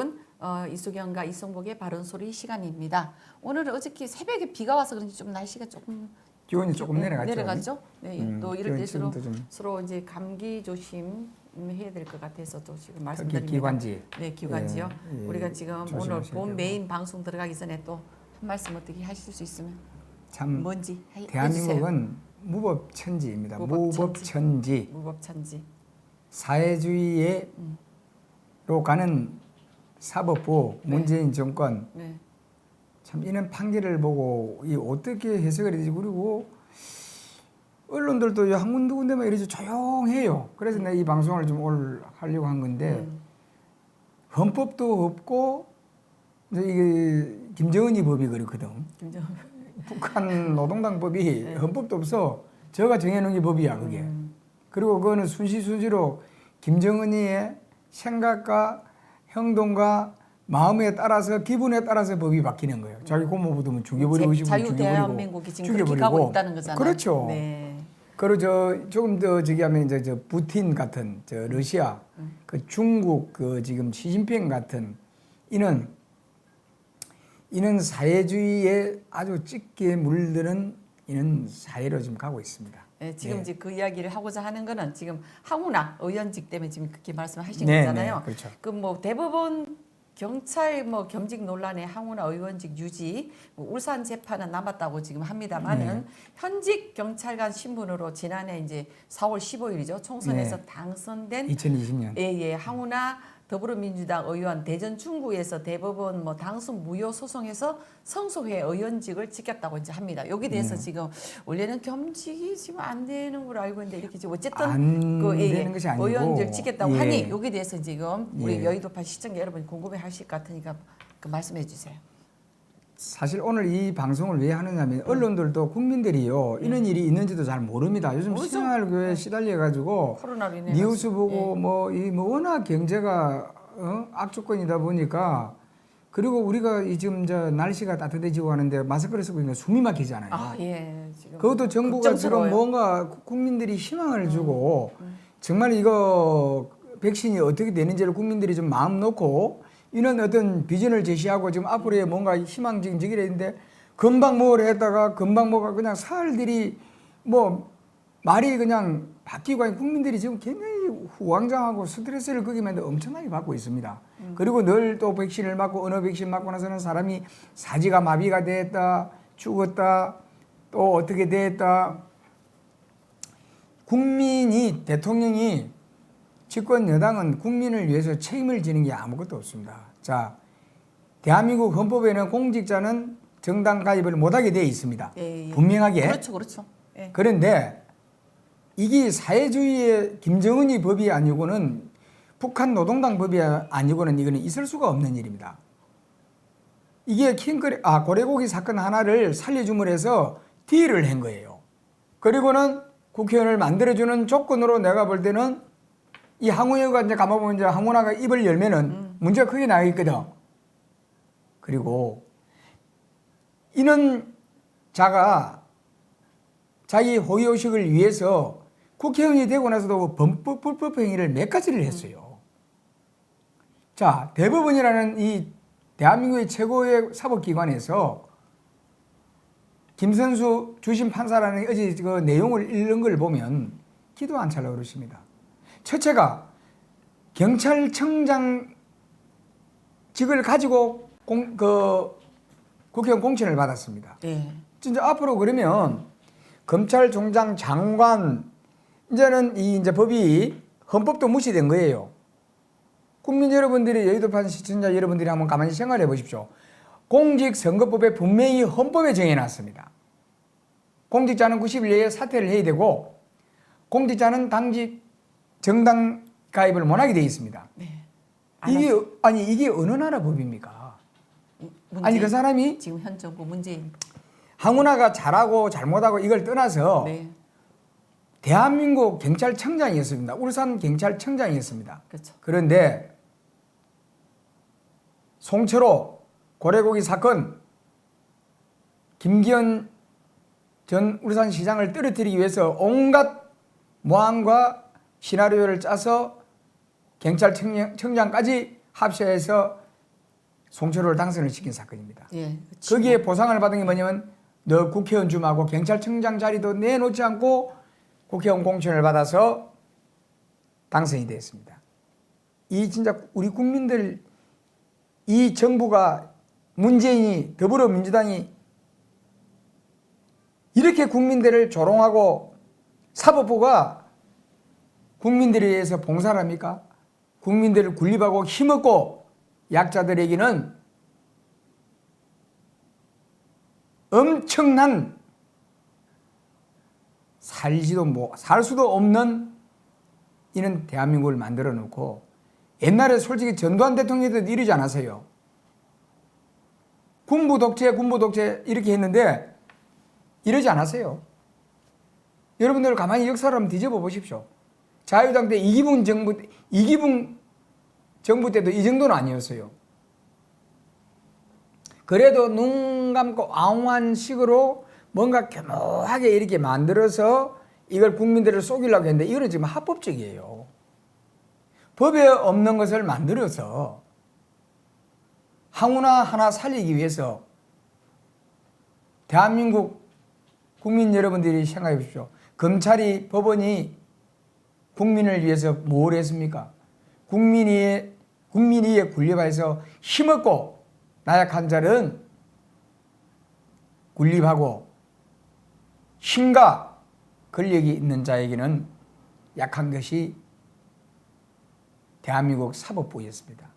여러분, 이수경과 이성복의 바른 소리 시간입니다. 오늘은 어저께 새벽에 비가 와서 그런지 좀 날씨가 조금 기온이 조금 내려갔죠. 네, 또 이럴 때일수록 좀 서로 이제 감기 조심해야 될 것 같아서 또 지금 특히 말씀드립니다. 기관지. 네, 기관지요. 예, 우리가 지금 오늘 조심하셔야 본 되고. 메인 방송 들어가기 전에 또 한 말씀 어떻게 하실 수 있으면 참 뭔지 대한민국은 무법천지입니다. 무법천지. 무법천지. 사회주의로 가는 사법부 문재인 정권 네. 참 이런 판결을 보고 이 어떻게 해석을 해야 되지. 그리고 언론들도 한 군데만 이러지 조용해요. 그래서 내가 이 방송을 좀 오늘 하려고 한 건데 헌법도 없고 이게 김정은이 법이 그렇거든. 북한 노동당 법이 네. 헌법도 없어. 저가 정해놓은 게 법이야 그게. 그리고 그거는 순시순시로 김정은이의 생각과 행동과 마음에 따라서 기분에 따라서 법이 바뀌는 거예요. 자기 고모 부두면 죽여버리고 싶으면 자유 죽여버리고 대한민국이 지금 그렇게 가고 있다는 거잖아요. 그렇죠. 네. 그리고 조금 더 저기 하면 이제 저 푸틴 같은 저 러시아, 그 중국 그 지금 시진핑 같은 이는 사회주의에 아주 짙게 물드는 이는 사회로 지금 가고 있습니다. 네, 지금 네. 이제 그 이야기를 하고자 하는 거는 지금 항우나 의원직 때문에 지금 그렇게 말씀하신 네, 거잖아요. 네, 그렇죠. 그 뭐 대법원 경찰 뭐 겸직 논란에 항우나 의원직 유지, 뭐 울산 재판은 남았다고 지금 합니다만은 현직 경찰관 신분으로 지난해 이제 4월 15일이죠 총선에서 당선된 2020년. 예, 항우나 더불어민주당 의원 대전 중구에서 대법원 뭐 당선 무효 소송에서 성소회 의원직을 지켰다고 이제 합니다. 여기 대해서 지금 원래는 겸직이 지금 안 되는 걸로 알고 있는데 이렇게 지금 어쨌든 안 되는 것이 아니고 의원직을 지켰다고 예. 하니 여기 대해서 지금 우리 예. 여의도판 시청자 여러분이 궁금해하실 것 같으니까 그 말씀해 주세요. 사실 오늘 이 방송을 왜 하느냐면 언론들도 국민들이요 이런 일이 있는지도 잘 모릅니다. 요즘 모르죠. 생활교에 시달려 가지고 코로나로 인해 뉴스 보고 뭐 워낙 경제가 악조건이다 보니까 그리고 우리가 이 지금 저 날씨가 따뜻해지고 하는데 마스크를 쓰고 있는 숨이 막히잖아요. 아, 예. 지금 그것도 정부가 걱정스러워요. 지금 뭔가 국민들이 희망을 주고 정말 이거 백신이 어떻게 되는지를 국민들이 좀 마음 놓고 이런 어떤 비전을 제시하고 지금 앞으로의 뭔가 희망적이라 했는데 금방 뭐를 했다가 금방 뭐가 그냥 사흘들이 뭐 말이 그냥 바뀌고 하니 국민들이 지금 굉장히 후황장하고 스트레스를 거기만 엄청나게 받고 있습니다. 그리고 늘 또 백신을 맞고 어느 백신 맞고 나서는 사람이 사지가 마비가 됐다, 죽었다, 또 어떻게 됐다. 국민이 대통령이 집권 여당은 국민을 위해서 책임을 지는 게 아무것도 없습니다. 자, 대한민국 헌법에는 공직자는 정당 가입을 못하게 되어 있습니다. 예. 분명하게. 그렇죠. 예. 그런데 이게 사회주의의 김정은이 법이 아니고는 북한 노동당 법이 아니고는 이거는 있을 수가 없는 일입니다. 이게 고래고기 사건 하나를 살려줌으로 해서 딜을 한 거예요. 그리고는 국회의원을 만들어주는 조건으로 내가 볼 때는 이 항우여가 이제 가만보면 이제 항우나가 입을 열면은 문제가 크게 나겠거든. 그리고 이런 자가 자기 호의호식을 위해서 국회의원이 되고 나서도 불법 행위를 몇 가지를 했어요. 자, 대법원이라는 이 대한민국의 최고의 사법기관에서 김선수 주심 판사라는 어제 그 내용을 읽는 걸 보면 기도 안 찰라 그러십니다. 첫째가 경찰청장직을 가지고 국회의원 공천을 받았습니다. 예. 진짜 앞으로 그러면 검찰총장 장관 이제는 이제 법이 헌법도 무시된 거예요. 국민 여러분들이 여의도판 시청자 여러분들이 한번 가만히 생각해 보십시오. 공직선거법에 분명히 헌법에 정해놨습니다. 공직자는 90일 내에 사퇴를 해야 되고 공직자는 당직 정당 가입을 못하게 되어 있습니다. 네. 이게 어느 나라 법입니까? 아니 그 사람이 지금 현 정부 문재인 항우나가 잘하고 잘못하고 이걸 떠나서 네. 대한민국 경찰청장이었습니다. 울산 경찰청장이었습니다. 그렇죠. 그런데 송철호 고래고기 사건 김기현 전 울산시장을 떨어뜨리기 위해서 온갖 모함과 시나리오를 짜서 경찰청장까지 합세해서 송철호를 당선을 시킨 사건입니다. 예. 거기에 보상을 받은 게 뭐냐면 너 국회의원 줌하고 경찰청장 자리도 내놓지 않고 국회의원 공천을 받아서 당선이 되었습니다. 이 진짜 우리 국민들 이 정부가 문재인이 더불어민주당이 이렇게 국민들을 조롱하고 사법부가 국민들에 의해서 봉사를 합니까? 국민들을 군립하고 힘없고 약자들에게는 엄청난 살 수도 없는 이런 대한민국을 만들어 놓고 옛날에 솔직히 전두환 대통령도 이러지 않았어요. 군부 독재 이렇게 했는데 이러지 않았어요. 여러분들 가만히 역사를 한번 뒤집어 보십시오. 자유당 때 이기붕 정부 때도 이 정도는 아니었어요. 그래도 눈 감고 앙한 식으로 뭔가 교묘하게 이렇게 만들어서 이걸 국민들을 속이려고 했는데 이거는 지금 합법적이에요. 법에 없는 것을 만들어서 항우나 하나 살리기 위해서 대한민국 국민 여러분들이 생각해 보십시오. 검찰이 법원이 국민을 위해서 뭘 했습니까? 국민이 군립해서 힘없고 나약한 자는 군립하고 힘과 권력이 있는 자에게는 약한 것이 대한민국 사법부였습니다.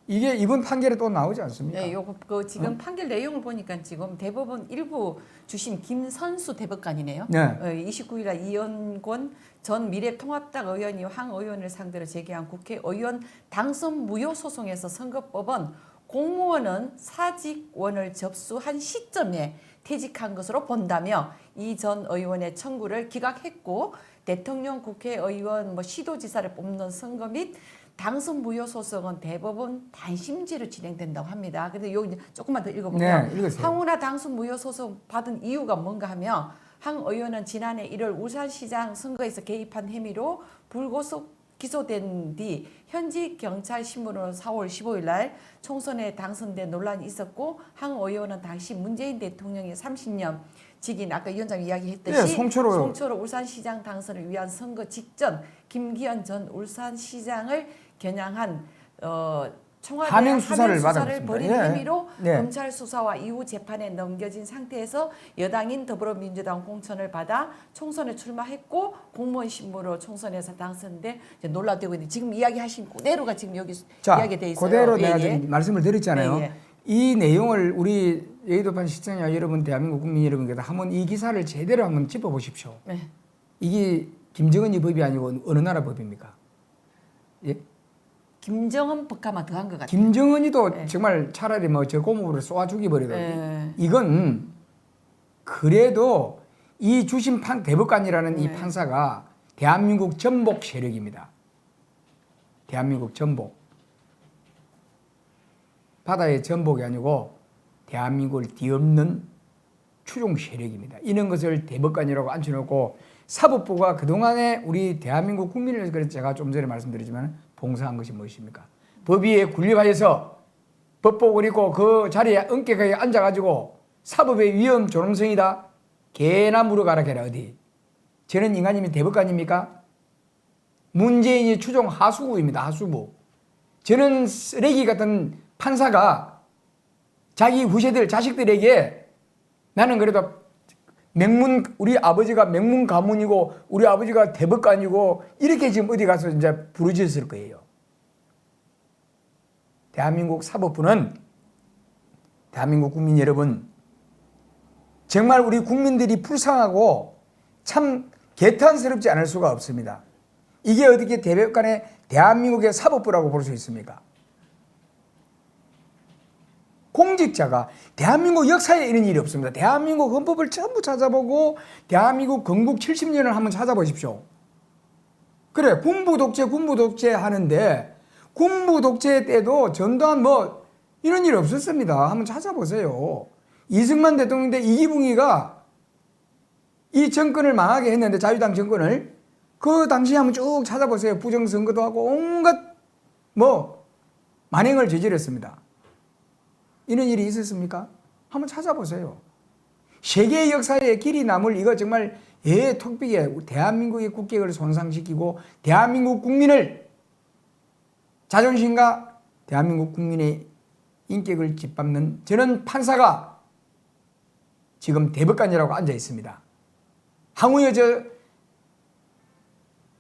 이게 이번 판결에 또 나오지 않습니까? 네, 요거 지금 판결 내용을 보니까 지금 대법원 일부 주심 김선수 대법관이네요. 네. 29일날 이현권 전 미래통합당 의원이 황 의원을 상대로 제기한 국회의원 당선 무효 소송에서 선거법원 공무원은 사직원을 접수한 시점에 퇴직한 것으로 본다며 이 전 의원의 청구를 기각했고 대통령 국회의원 시도지사를 뽑는 선거 및 당선 무효 소송은 대법원 단심제로 진행된다고 합니다. 근데 여기 조금만 더 읽어보면 네, 항우나 당선 무효 소송 받은 이유가 뭔가 하면 황 의원은 지난해 1월 울산시장 선거에서 개입한 혐의로 불구속 기소된 뒤 현직 경찰 신분으로 4월 15일 날 총선에 당선된 논란이 있었고 황 의원은 당시 문재인 대통령의 30년 직인 아까 위원장이 이야기했듯이 송철호 울산시장 당선을 위한 선거 직전 김기현 전 울산시장을 겨냥한 청와대 하명 수사를 벌인 예. 혐의로 네. 검찰 수사와 이후 재판에 넘겨진 상태에서 여당인 더불어민주당 공천을 받아 총선에 출마했고 공무원 신분으로 총선에서 당선돼 논란되고 있는데 지금 이야기하신 그대로가 지금 여기 이야기돼 있어요. 그대로 예, 내가 예. 지금 말씀을 드렸잖아요. 예, 예. 이 내용을 우리 여의도판 시청자 여러분, 대한민국 국민 여러분께서 한번 이 기사를 제대로 한번 짚어보십시오. 네. 이게 김정은이 법이 아니고 어느 나라 법입니까? 예? 김정은 법과만 더한 것 같아요. 김정은이도 네. 정말 차라리 저 고무부를 쏘아 죽이버리더라고요. 네. 이건 그래도 이 주심 대법관이라는 이 네. 판사가 대한민국 전복 세력입니다. 대한민국 전복. 바다의 전복이 아니고 대한민국을 뒤엎는 추종 세력입니다. 이런 것을 대법관이라고 앉혀놓고 사법부가 그동안에 우리 대한민국 국민을, 그래서 제가 좀 전에 말씀드리지만 봉사한 것이 무엇입니까? 법위에 군립하여서 법복을 입고 그 자리에 엄격하게 앉아가지고 사법의 위험 존엄성이다. 개나 물어가라 개라 어디. 저는 인간님이 대법관입니까? 문재인이 추종 하수부입니다. 하수부. 저는 쓰레기 같은 판사가 자기 후세들 자식들에게 나는 그래도 우리 아버지가 명문 가문이고 우리 아버지가 대법관이고 이렇게 지금 어디 가서 이제 부르짖었을 거예요. 대한민국 사법부는 대한민국 국민 여러분 정말 우리 국민들이 불쌍하고 참 개탄스럽지 않을 수가 없습니다. 이게 어떻게 대법관의 대한민국의 사법부라고 볼 수 있습니까? 공직자가 대한민국 역사에 이런 일이 없습니다. 대한민국 헌법을 전부 찾아보고 대한민국 건국 70년을 한번 찾아보십시오. 그래 군부 독재 하는데 군부 독재 때도 전두환 이런 일 없었습니다. 한번 찾아보세요. 이승만 대통령 때 이기붕이가 이 정권을 망하게 했는데 자유당 정권을 그 당시에 한번 쭉 찾아보세요. 부정선거도 하고 온갖 만행을 저질렀습니다. 이런 일이 있었습니까? 한번 찾아보세요. 세계의 역사에 길이 남을 이거 정말 톡빅에 대한민국의 국격을 손상시키고 대한민국 국민을 자존심과 대한민국 국민의 인격을 짓밟는 저런 판사가 지금 대법관이라고 앉아 있습니다. 항우여 저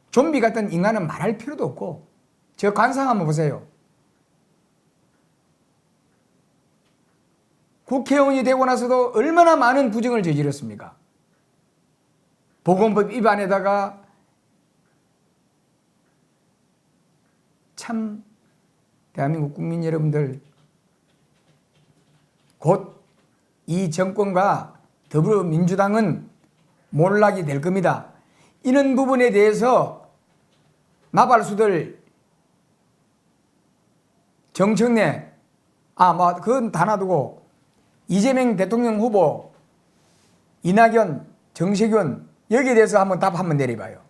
좀비 같은 인간은 말할 필요도 없고 저 관상 한번 보세요. 국회의원이 되고 나서도 얼마나 많은 부정을 저질렀습니까? 보건법 위반에다가 참 대한민국 국민 여러분들 곧 이 정권과 더불어민주당은 몰락이 될 겁니다. 이런 부분에 대해서 나발수들 정청래 그건 다 놔두고 이재명 대통령 후보 이낙연 정세균 여기에 대해서 한번 답 한번 내려봐요.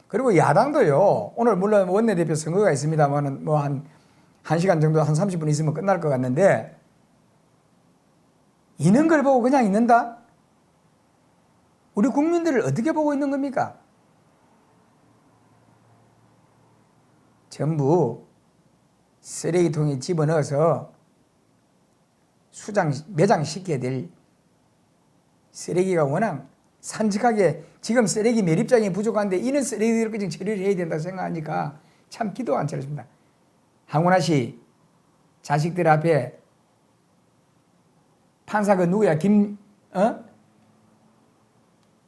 그리고 야당도요. 오늘 물론 원내대표 선거가 있습니다만 뭐 한 1시간 정도 한 30분 있으면 끝날 것 같는데 있는 걸 보고 그냥 있는다? 우리 국민들을 어떻게 보고 있는 겁니까? 전부 쓰레기통에 집어넣어서 매장시켜야 될 쓰레기가 워낙 산적하게 지금 쓰레기 매립장이 부족한데 이런 쓰레기들을 그냥 처리를 해야 된다고 생각하니까 참 기도 안 차렸습니다. 황운하 씨 자식들 앞에 판사가 누구야?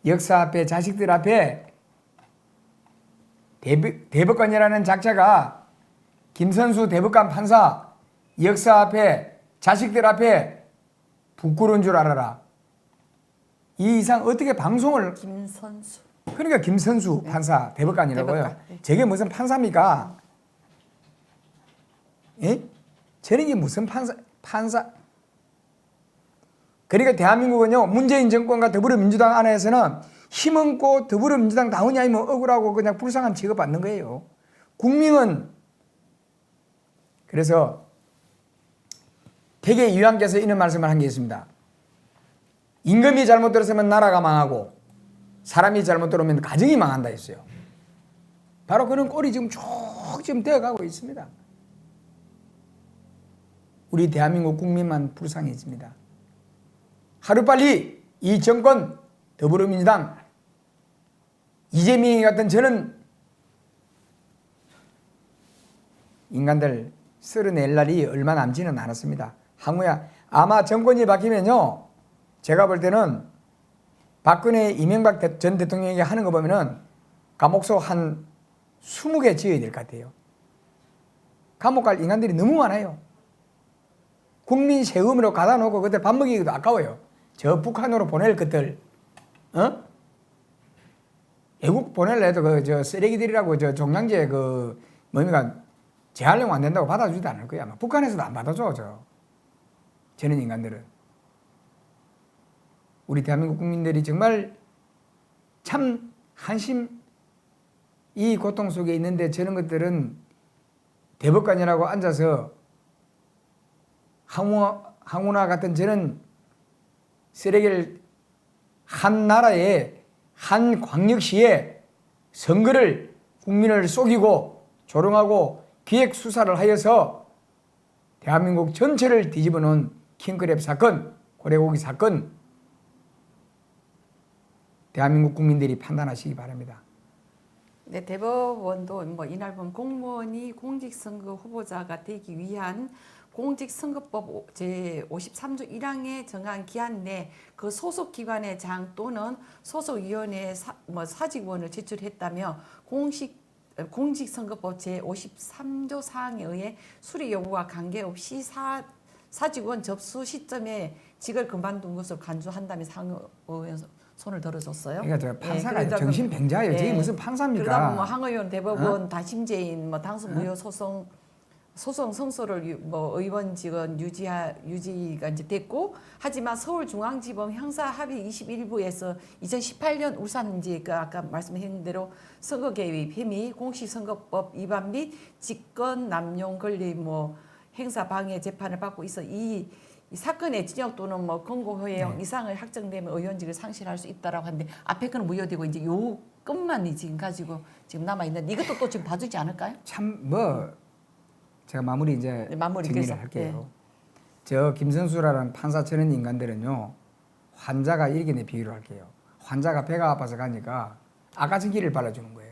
역사 앞에 자식들 앞에 대법관이라는 작자가 김선수 대법관 판사 역사 앞에 자식들 앞에 부끄러운 줄 알아라. 이 이상 어떻게 방송을 김선수. 그러니까 김선수 판사 대법관이라고요. 대법관, 네. 저게 무슨 판사입니까? 예? 저런 게 무슨 판사? 그러니까 대한민국은요 문재인 정권과 더불어민주당 안에서는 힘없고 더불어민주당 다우냐 아니면 억울하고 그냥 불쌍한 취급받는 거예요. 국민은 그래서 되게 유양께서 이런 말씀을 한 게 있습니다. 임금이 잘못 들었으면 나라가 망하고 사람이 잘못 들어오면 가정이 망한다 했어요. 바로 그런 꼴이 지금 쭉 지금 되어가고 있습니다. 우리 대한민국 국민만 불쌍해집니다. 하루빨리 이 정권 더불어민주당 이재명이 같은 저는 인간들 쓸어낼 날이 얼마 남지는 않았습니다. 항우야 아마 정권이 바뀌면요 제가 볼 때는 박근혜 이명박 전 대통령에게 하는 거 보면은 감옥소 한 20개 지어야 될 것 같아요. 감옥 갈 인간들이 너무 많아요. 국민 세금으로 가다 놓고 그때 밥 먹이기도 아까워요. 저 북한으로 보낼 것들, 외국 보낼래 해도 저 쓰레기들이라고 저 종량제 뭡니까 재활용 안 된다고 받아주지도 않을 거야. 아마 북한에서도 안 받아줘 저는 인간들은. 우리 대한민국 국민들이 정말 참 한심 이 고통 속에 있는데 저런 것들은 대법관이라고 앉아서 항우나 같은 저는 쓰레기를 한 나라의 한 광역시에 선거를 국민을 속이고 조롱하고 기획 수사를 하여서 대한민국 전체를 뒤집어 놓은 킹크랩 사건, 고래고기 사건 대한민국 국민들이 판단하시기 바랍니다. 네, 대법원도 뭐 이날본 공무원이 공직선거 후보자가 되기 위한 공직선거법 제53조 1항에 정한 기한 내 그 소속 기관의 장 또는 소속위원회에 사직원을 제출했다며 공직선거법 제53조 사항에 의해 수리 여부와 관계없이 사직원 접수 시점에 직을 그만둔 것을 간주한다며 상의원 손을 들어줬어요. 그러니까 저 판사가 그러다 정신병자예요. 저게 무슨 판사입니까? 그러다 보면 항의원 대법원 다심제인 당선 무효 소송 성소를 의원직은 유지가 이제 됐고 하지만 서울중앙지법 형사합의 21부에서 2018년 울산 이제 아까 말씀하신 대로 선거 개입 혐의, 공직선거법 위반 및 직권 남용 권리 행사 방해 재판을 받고 있어 이 사건의 진역 또는 뭐 권고효용 네. 이상을 확정되면 의원직을 상실할 수 있다라고 하는데 앞에 거는 무효되고 이제 요 끝만이 지금 가지고 지금 남아 있는데 이것도 또 지금 봐주지 않을까요? 참 뭐 제가 마무리 이제 네, 마무리 정리를 그래서, 할게요. 저 김선수라는 판사 저런 인간들은요 환자가 이렇게 내 비유를 할게요. 환자가 배가 아파서 가니까 아까전기를 발라주는 거예요.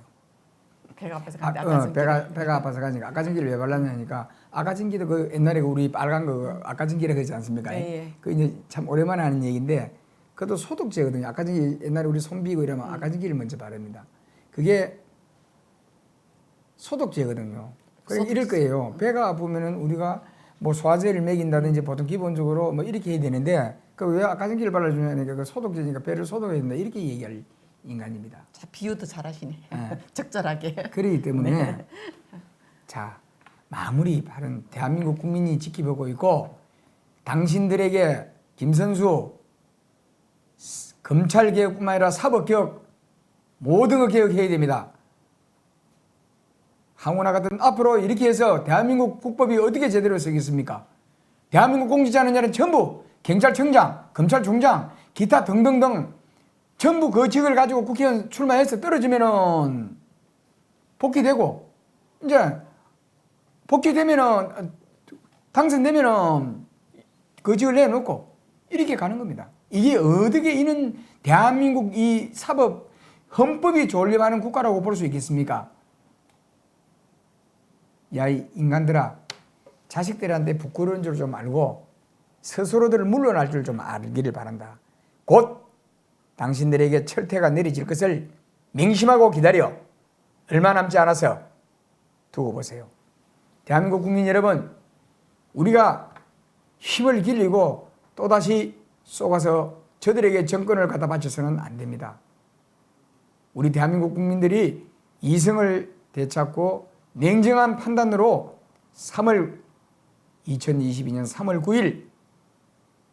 배가 아파서 간데 아까 전에 배가 아파서 가니까 아까전기를 왜 발랐냐니까 아까전기도 그 옛날에 우리 빨간 거 아까전기라 그러지 않습니까? 예, 예. 그 이제 참 오랜만에 하는 얘기인데 그것도 소독제거든요. 아까전기 옛날에 우리 손 비고 이러면 아까전기를 먼저 바릅니다. 그게 소독제거든요. 그래 이럴 거예요. 배가 아프면은 우리가 뭐 소화제를 먹인다든지 보통 기본적으로 뭐 이렇게 해야 되는데 그 왜 아까전기를 발라주냐니까 그 소독제니까 배를 소독해야 된다 이렇게 얘기할 인간입니다. 자, 비유도 잘하시네. 네. 적절하게. 그렇기 때문에 자 마무리 바른 대한민국 국민이 지켜보고 있고 당신들에게 김선수 검찰 개혁뿐만 아니라 사법 개혁 모든 거 개혁해야 됩니다. 항우나 같은 앞으로 이렇게 해서 대한민국 국법이 어떻게 제대로 서겠습니까? 대한민국 공직자는 전부 경찰청장, 검찰총장, 기타 등등등 전부 그 직을 가지고 국회의원 출마해서 떨어지면은 복귀되고 이제 복귀되면은 당선되면은 그 직을 내놓고 이렇게 가는 겁니다. 이게 어떻게 이는 대한민국 이 사법 헌법이 존립하는 국가라고 볼 수 있겠습니까? 야, 이 인간들아, 자식들한테 부끄러운 줄 좀 알고 스스로들 물러날 줄 좀 알기를 바란다. 곧 당신들에게 철퇴가 내려질 것을 맹심하고 기다려 얼마 남지 않아서 두고 보세요. 대한민국 국민 여러분, 우리가 힘을 길리고 또다시 쏘가서 저들에게 정권을 갖다 바쳐서는 안 됩니다. 우리 대한민국 국민들이 이성을 되찾고 냉정한 판단으로 2022년 3월 9일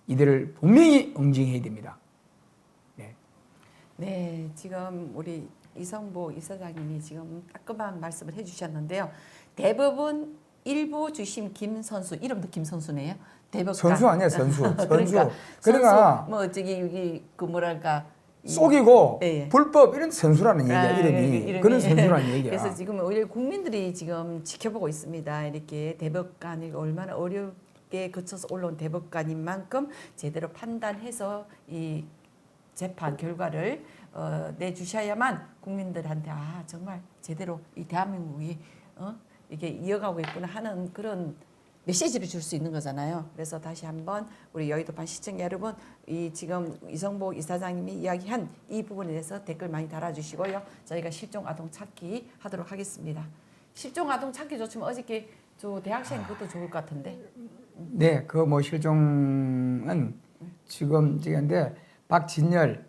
이들을 분명히 응징해야 됩니다. 네, 지금 우리 이성보 이사장님이 지금 따끔한 말씀을 해주셨는데요. 대법원 일부 주심 김선수, 이름도 김선수네요. 대법관. 선수 아니야, 선수. 그러니까 그러니까 뭐 저기 여기 그 뭐랄까 속이고 예. 불법 이런 선수라는 얘기야. 이름이 그런 선수라는 얘기야. 그래서 지금 오히려 국민들이 지금 지켜보고 있습니다. 이렇게 대법관이 얼마나 어렵게 거쳐서 올라온 대법관인 만큼 제대로 판단해서 이 재판 결과를 내주셔야만 국민들한테 아 정말 제대로 이 대한민국이 이게 이어가고 있구나 하는 그런 메시지를 줄 수 있는 거잖아요. 그래서 다시 한번 우리 여의도판 시청자 여러분, 이 지금 이성보 이사장님이 이야기한 이 부분에 대해서 댓글 많이 달아주시고요. 저희가 실종 아동 찾기 하도록 하겠습니다. 실종 아동 찾기 좋지만 어저께 저 대학생 그것도 좋을 것 같은데. 네, 그 뭐 실종은 지금 지금인데 박진열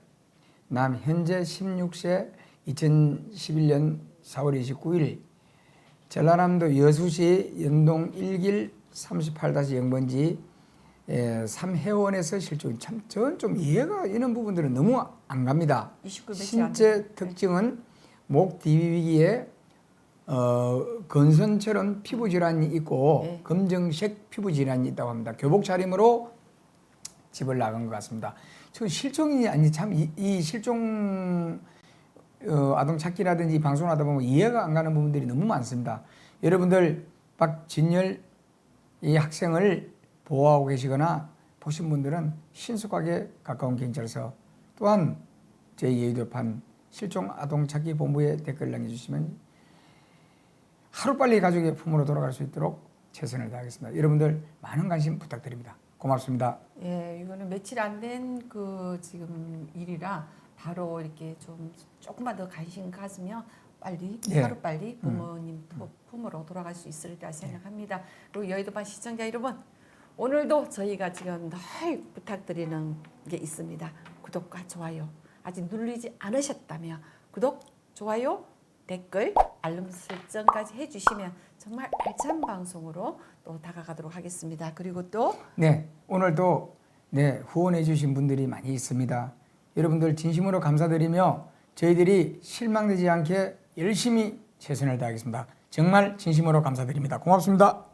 남 현재 16세 2011년 4월 29일 전라남도 여수시 연동 1길 38-0번지 3회원에서 실종. 참 저는 좀 이해가 이런 부분들은 너무 안 갑니다. 29 며칠 신체 특징은 목 뒤위기에 건선처럼 피부 질환이 있고 네. 검정색 피부 질환이 있다고 합니다. 교복 차림으로 집을 나간 것 같습니다. 저 실종이 아니 참 이 실종 아동 찾기라든지 방송을 하다 보면 이해가 안 가는 부분들이 너무 많습니다. 여러분들 박진열 이 학생을 보호하고 계시거나 보신 분들은 신속하게 가까운 경찰서 또한 제2여의도판 실종 아동 찾기 본부에 댓글 남겨주시면 하루빨리 가족의 품으로 돌아갈 수 있도록 최선을 다하겠습니다. 여러분들 많은 관심 부탁드립니다. 고맙습니다. 예, 이거는 며칠 안 된 그 지금 일이라 바로 이렇게 좀 조금만 더 관심 가지면 빨리 예. 하루 빨리 부모님 품으로 돌아갈 수 있으리라 생각합니다. 그리고 여의도반 시청자 여러분, 오늘도 저희가 지금 늘 부탁드리는 게 있습니다. 구독과 좋아요 아직 누르지 않으셨다면 구독, 좋아요, 댓글, 알림 설정까지 해주시면 정말 알찬 방송으로 또 다가가도록 하겠습니다. 그리고 또 네, 오늘도 후원해 주신 분들이 많이 있습니다. 여러분들 진심으로 감사드리며 저희들이 실망되지 않게 열심히 최선을 다하겠습니다. 정말 진심으로 감사드립니다. 고맙습니다.